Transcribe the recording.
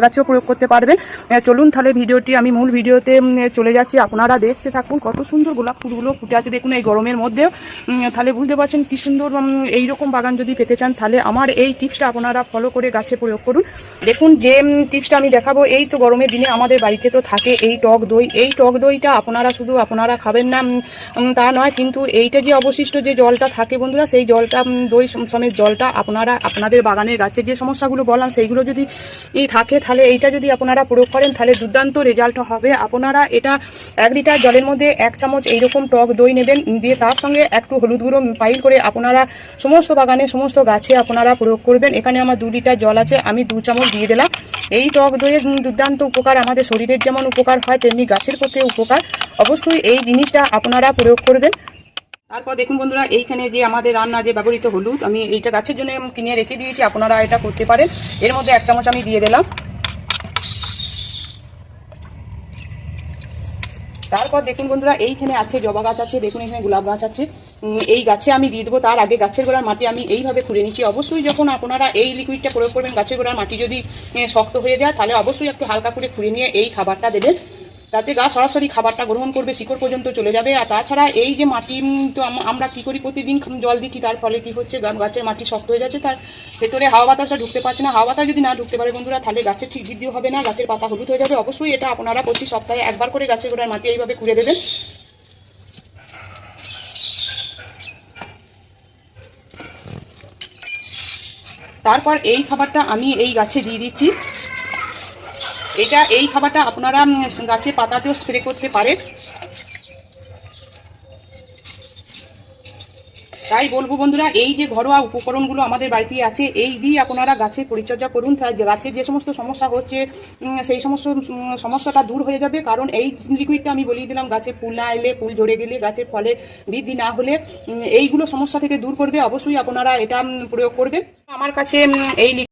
গাছেও প্রয়োগ করতে পারবেন। চলুন তাহলে ভিডিওটি আমি মূল ভিডিওতে চলে যাচ্ছি, আপনারা দেখতে থাকুন। কত সুন্দর গোলাপ ফুলগুলো ফুটে আছে দেখুন এই গরমের মধ্যেও। তাহলে বুঝতে পারছেন কি সুন্দর। এইরকম বাগান যদি পেতে চান তাহলে আমার এই টিপসটা আপনারা ফলো করে গাছে প্রয়োগ করুন। দেখুন যে টিপসটা আমি দেখাবো, এই তো গরমের দিনে আমাদের বাড়িতে তো থাকে এই টক দই। এই টক দইটা আপনারা খাবেন না তা নয়, কিন্তু এইটা যে অবশিষ্ট যে জলটা থাকে বন্ধুরা, সেই জলটা দই সমেত জলটা আপনাদের বাগানের গাছের যে সমস্যাগুলো বললাম সেইগুলো যদি থাকে তাহলে এইটা যদি আপনারা প্রয়োগ করেন তাহলে দুর্দান্ত রেজাল্ট হবে। আপনারা এটা 1 লিটার জলের মধ্যে 1 চামচ এইরকম টক দই নেবেন, দিয়ে তার সঙ্গে একটু হলুদ গুঁড়ো পাইল করে আপনারা সমস্ত বাগানে সমস্ত গাছে আপনারা প্রয়োগ করবেন। এখানে আমার 2 লিটার জল আছে, আমি 2 চামচ দিয়ে দিলাম। এই টক দইয়ের দুর্দান্ত উপকার, আমাদের শরীরের যেমন উপকার হয় তেমনি গাছের প্রতি উপকার। অবশ্যই এই জিনিসটা আপনারা প্রয়োগ করবেন। তারপর দেখুন বন্ধুরা, এইখানে যে আমাদের রান্না যে ব্যবহৃত হলুদ, আমি এইটা গাছের জন্য কিনে রেখে দিয়েছি, আপনারা এটা করতে পারেন। এর মধ্যে 1 চামচ আমি দিয়ে দিলাম। তারপর দেখুন বন্ধুরা, এইখানে আছে জবা গাছ আছে, দেখুন এখানে গোলাপ গাছ আছে। এই গাছে আমি দিয়ে দেবো। তার আগে গাছের গোড়ার মাটি আমি এইভাবে খুঁড়ে নিচ্ছি। অবশ্যই যখন আপনারা এই লিকুইডটা প্রয়োগ করবেন, গাছের গোড়ার মাটি যদি শক্ত হয়ে যায় তাহলে অবশ্যই একটু হালকা করে খুঁড়ে নিয়ে এই খাবারটা দেবেন। তাতে গাছ সরাসরি খাবারটা গ্রহণ করবে, শিকড় পর্যন্ত চলে যাবে। আর তাছাড়া এই যে মাটি তো আমরা কি করি, প্রতিদিন জল দিচ্ছি, তার ফলে কি হচ্ছে, গাছের মাটি শক্ত হয়ে যাচ্ছে, তার ভেতরে হাওয়া বাতাসটা ঢুকতে পারছে না। হাওয়া বাতাস যদি না ঢুকতে পারে বন্ধুরা, তাহলে গাছের ঠিক বৃদ্ধিও হবে না, গাছের পাতা হলুদ হয়ে যাবে। অবশ্যই এটা আপনারা প্রতি সপ্তাহে একবার করে গাছের গোড়ার মাটি এইভাবে খুঁড়ে দেবেন। তারপর এই খাবারটা আমি এই গাছে দিয়ে দিচ্ছি। এই খাবারটা আপনারা গাছে পাতাতেও স্প্রে করতে পারেন। তাই বলবো বন্ধুরা, এই যে ঘরোয়া উপকরণগুলো আমাদের বাড়িতে আছে, এই দিয়ে আপনারা গাছের পরিচর্যা করুন। গাছের যে সমস্ত সমস্যা হচ্ছে সেই সমস্ত সমস্যাটা দূর হয়ে যাবে। কারণ এই লিকুইডটা আমি বলিয়ে দিলাম, গাছে ফুল না এলে, ফুল ঝরে গেলে, গাছের ফলে বৃদ্ধি না হলে এইগুলো সমস্যা থেকে দূর করবে। অবশ্যই আপনারা এটা প্রয়োগ করবেন। আমার কাছে এই